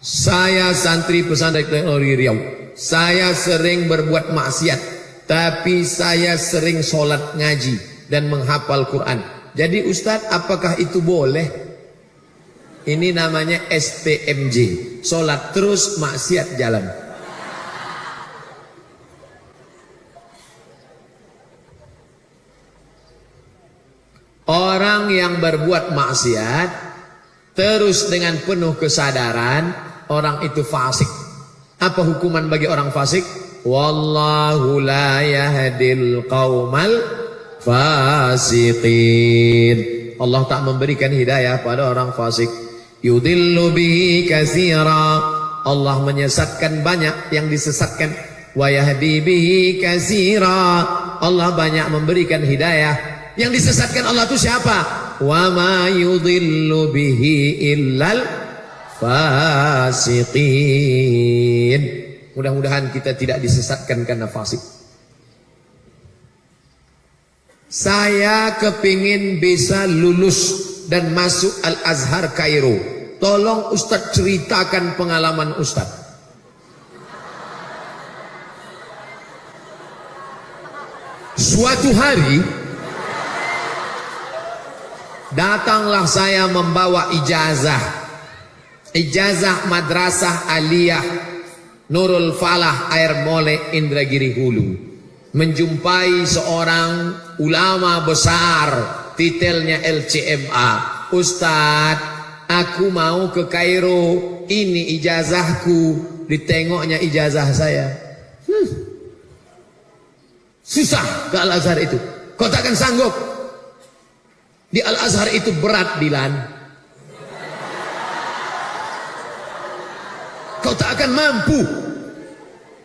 Saya santri pesantren Teknologi Riau. Saya sering berbuat maksiat, tapi saya sering sholat ngaji dan menghafal Quran. Jadi Ustadz, apakah itu boleh? Ini namanya STMJ, sholat terus maksiat jalan. Orang yang berbuat maksiat terus dengan penuh kesadaran, orang itu fasik. Apa hukuman bagi orang fasik? Wallahu la yahdil qaumal fasiqin. Allah tak memberikan hidayah pada orang fasik. Yudillu bihi katsira. Allah menyesatkan banyak yang disesatkan. Wa yahdi bihi katsira. Allah banyak memberikan hidayah. Yang disesatkan Allah itu siapa? Wa ma yudillu bihi illal fasiqin. Mudah-mudahan kita tidak disesatkan karena fasik. Saya kepingin bisa lulus dan masuk Al-Azhar Kairo. Tolong Ustadz ceritakan pengalaman Ustadz. Suatu hari datanglah saya membawa ijazah Madrasah Aliyah Nurul Falah Air Mole Indragiri Hulu. Menjumpai seorang ulama besar, titelnya LCMA. Ustadz, aku mau ke Kairo, ini ijazahku. Ditengoknya ijazah saya. Susah ke Al-Azhar itu. Kau takkan sanggup. Di Al-Azhar itu berat, Dilan. Kau tak akan mampu.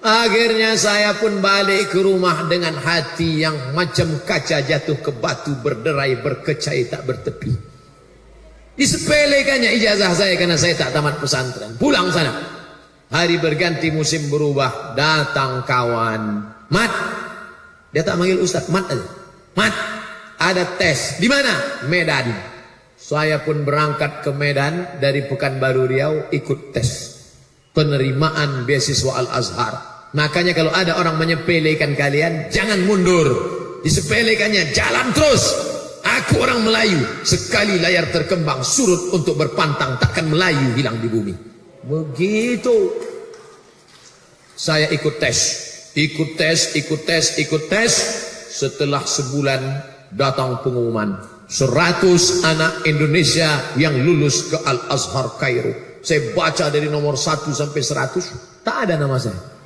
Akhirnya saya pun balik ke rumah dengan hati yang macam kaca jatuh ke batu, berderai, berkecai, tak bertepi. Disepelekannya ijazah saya karena saya tak tamat pesantren. Pulang sana. Hari berganti, musim berubah. Datang kawan. Mat. Dia tak manggil Ustadz. Mat aja. Mat. Ada tes. Di mana? Medan. Saya pun berangkat ke Medan dari Pekanbaru Riau, ikut tes penerimaan beasiswa Al-Azhar. Makanya kalau ada orang menyepelekan kalian, jangan mundur. Disepelekannya, jalan terus. Aku orang Melayu, sekali layar terkembang surut untuk berpantang, takkan Melayu hilang di bumi. Begitu. Saya ikut tes. Setelah sebulan datang pengumuman 100 anak Indonesia yang lulus ke Al-Azhar Kairo. Saya baca dari nomor 1 sampai 100, tak ada nama saya.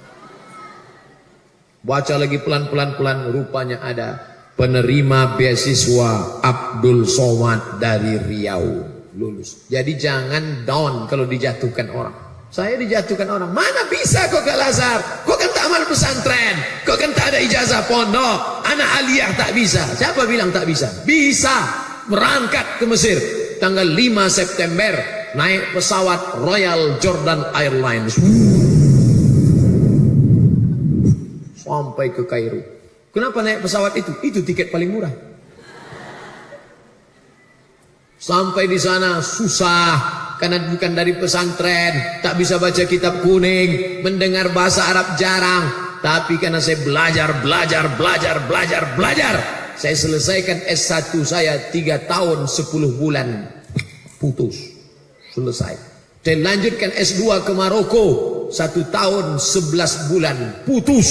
Baca lagi pelan-pelan, rupanya ada penerima beasiswa Abdul Somad dari Riau lulus. Jadi jangan down kalau dijatuhkan orang. Saya dijatuhkan orang, mana bisa kau ke Al-Azhar? Kau kan tak amal pesantren, kau kan tak ada ijazah pondok, anak aliyah tak bisa. Siapa bilang tak bisa? Bisa. Berangkat ke Mesir tanggal 5 September, naik pesawat Royal Jordan Airlines sampai ke Kairo. Kenapa naik pesawat itu? Itu tiket paling murah. Sampai di sana susah karena bukan dari pesantren, tak bisa baca kitab kuning, mendengar bahasa Arab jarang. Tapi karena saya belajar, saya selesaikan S1 saya 3 tahun 10 bulan, putus, selesai. Saya lanjutkan S2 ke Maroko 1 tahun 11 bulan, putus.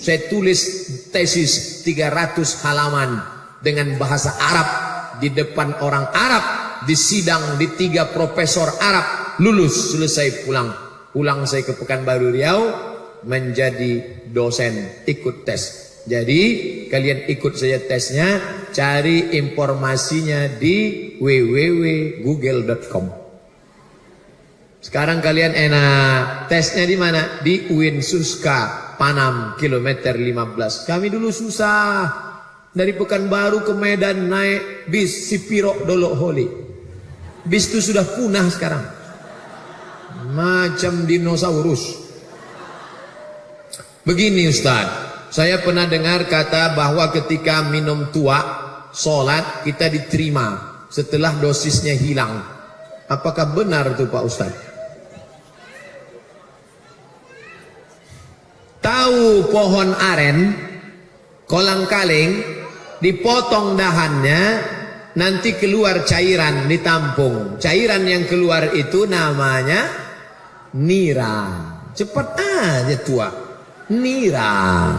Saya tulis tesis 300 halaman dengan bahasa Arab di depan orang Arab, di sidang di 3 profesor Arab, lulus, selesai pulang. Pulang saya ke Pekanbaru Riau menjadi dosen, ikut tes. Jadi kalian ikut saja tesnya, cari informasinya di www.google.com. Sekarang kalian enak, tesnya di mana? Di UIN Suska Panam kilometer 15. Kami dulu susah, dari Pekanbaru ke Medan naik bis Sipiro Dolok Holi. Bis itu sudah punah sekarang, macam dinosaurus. Begini Ustaz, saya pernah dengar kata bahwa ketika minum tua, sholat kita diterima setelah dosisnya hilang. Apakah benar itu Pak Ustaz? tahu pohon aren, kolang kaling, dipotong dahannya, nanti keluar cairan ditampung. Cairan yang keluar itu namanya nira. Cepat aja tua. Nira.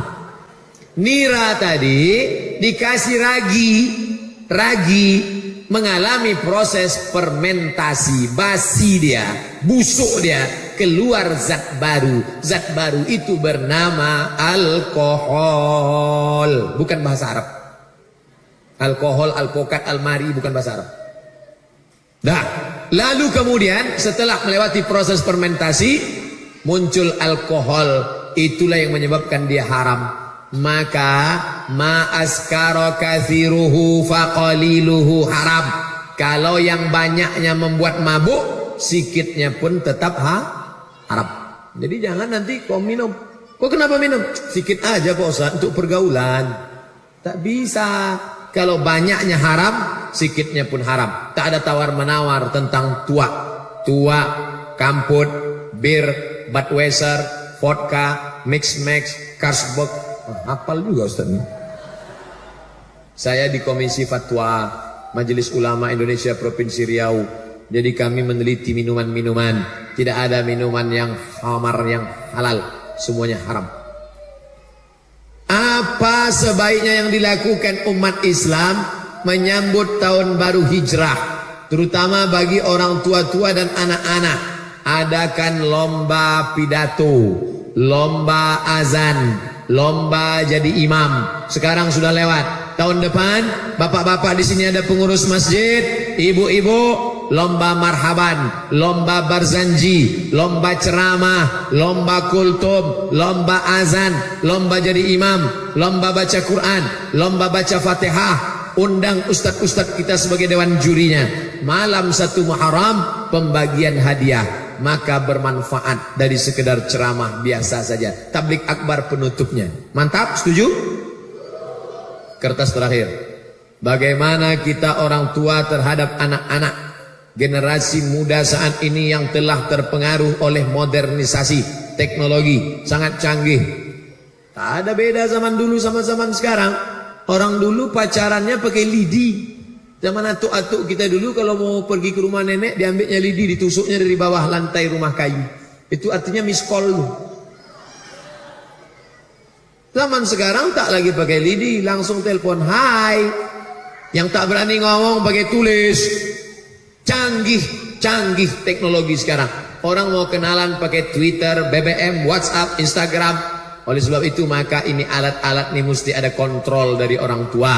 Nira tadi dikasih ragi mengalami proses fermentasi, basi dia, busuk dia, keluar zat baru. Zat baru itu bernama alkohol, bukan bahasa Arab. Alkohol, alpokat, almari bukan bahasa Arab. Nah, lalu kemudian setelah melewati proses fermentasi muncul alkohol, itulah yang menyebabkan dia haram. Maka ma'askara kathiruhu faqaliluhu haram. Kalau yang banyaknya membuat mabuk, sikitnya pun tetap haram. Jadi jangan nanti kau minum. Kok kenapa minum? Sikit aja Pak Ustaz, untuk pergaulan. Tak bisa. Kalau banyaknya haram, sikitnya pun haram. Tak ada tawar-menawar tentang tua, kamput, bir, Budweiser, vodka, mix, Carlsberg. Hafal juga Ustaz ini. Saya di Komisi Fatwa Majelis Ulama Indonesia Provinsi Riau. Jadi kami meneliti minuman-minuman. Tidak ada minuman yang khamar, yang halal. Semuanya haram. Apa sebaiknya yang dilakukan umat Islam menyambut tahun baru hijrah, terutama bagi orang tua-tua dan anak-anak? Adakan lomba pidato, lomba azan, lomba jadi imam. Sekarang sudah lewat. Tahun depan bapak-bapak di sini ada pengurus masjid, ibu-ibu lomba marhaban, lomba barzanji, lomba ceramah, lomba kultum, lomba azan, lomba jadi imam, lomba baca Quran, lomba baca Fatihah. Undang ustadz-ustadz kita sebagai dewan jurinya. Malam 1 Muharram pembagian hadiah. Maka bermanfaat dari sekedar ceramah biasa saja. Tablik akbar penutupnya. Mantap, setuju? Kertas terakhir. Bagaimana kita orang tua terhadap anak-anak generasi muda saat ini yang telah terpengaruh oleh modernisasi teknologi sangat canggih. Tak ada beda zaman dulu sama zaman sekarang. Orang dulu pacarannya pakai lidi. Zaman atuk-atuk kita dulu kalau mau pergi ke rumah nenek, diambilnya lidi, ditusuknya dari bawah lantai rumah kayu. Itu artinya miss call. Zaman sekarang tak lagi pakai lidi, langsung telepon hai. Yang tak berani ngomong pakai tulis. Canggih teknologi sekarang. Orang mau kenalan pakai Twitter, BBM, WhatsApp, Instagram. Oleh sebab itu maka ini alat-alat ini mesti ada kontrol dari orang tua.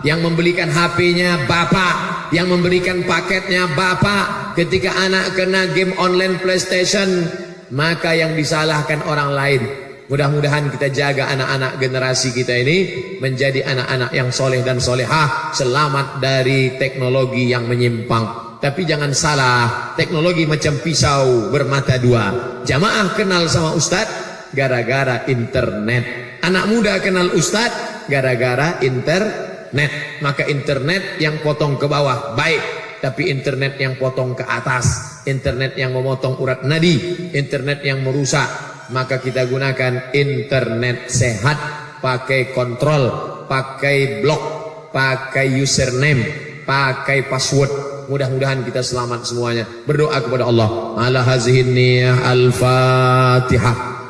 Yang membelikan HP-nya bapak, yang memberikan paketnya bapak. Ketika anak kena game online PlayStation, maka yang disalahkan orang lain. Mudah-mudahan kita jaga anak-anak generasi kita ini menjadi anak-anak yang soleh dan solehah, selamat dari teknologi yang menyimpang. Tapi jangan salah, teknologi macam pisau bermata dua. Jamaah kenal sama ustadz gara-gara internet. Anak muda kenal ustadz gara-gara internet. Maka internet yang potong ke bawah baik, tapi internet yang potong ke atas, internet yang memotong urat nadi, internet yang merusak, maka kita gunakan internet sehat. Pakai kontrol, pakai blok, pakai username, pakai password. Mudah-mudahan kita selamat semuanya. Berdoa kepada Allah. Ala hazihin niyah al-Fatihah.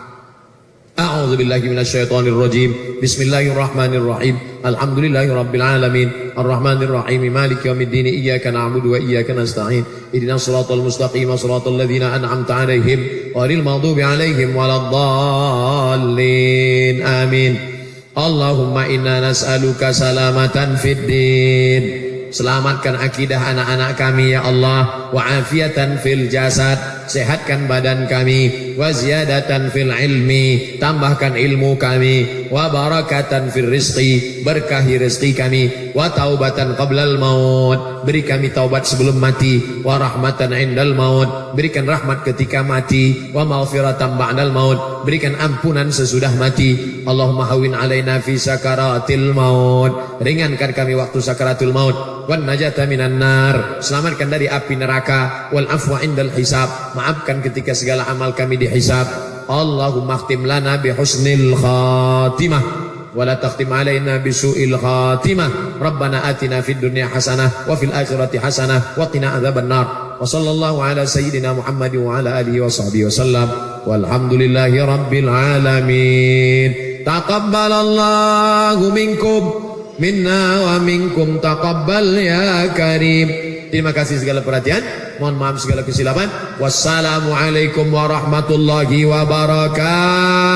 A'udzu billahi minasyaitonir rajim. Bismillahirrahmanirrahim. Alhamdulillahi rabbil alamin. Arrahmanir rahim. Maliki yaumiddin. Iyyaka na'budu wa iyyaka nasta'in. Ihdinas siratal mustaqim. Shiratal ladzina an'amta 'alaihim ghairil maghdubi 'alaihim waladdallin. Amin. Allahumma inna nas'aluka salamatan fid din. Selamatkan akidah anak-anak kami ya Allah, wa afiatan fil jasad, sehatkan badan kami, wa ziyadatan fil ilmi, tambahkan ilmu kami, wa barakatan fil rizqi, berkahi rezeki kami, wa taubatan qablal maut, beri kami taubat sebelum mati, wa rahmatan indal maut, berikan rahmat ketika mati, wa maghfiratan ba'dal maut, berikan ampunan sesudah mati. Allahumma hawin alaina fi sakaratil maut, ringankan kami waktu sakaratul maut, wan najata minan nar, selamatkan dari api neraka, wal afwa indal hisab, maafkan ketika segala amal kami dihisab. Allahumma akhtim lana bi husnil khatimah wa la takhtim alaina bi su'il khatimah. Rabbana atina fid dunya hasanah wa fil akhirati hasanah wa qina adzaban nar. Wa sallallahu ala sayyidina Muhammad wa ala alihi wa sahbihi wasallam. Walhamdulillahi rabbil alamin. Taqabbalallahu minkum minna wa minkum taqabbal ya karim. Terima kasih segala perhatian. Mohon maaf segala kesilapan. Wassalamualaikum warahmatullahi wabarakatuh.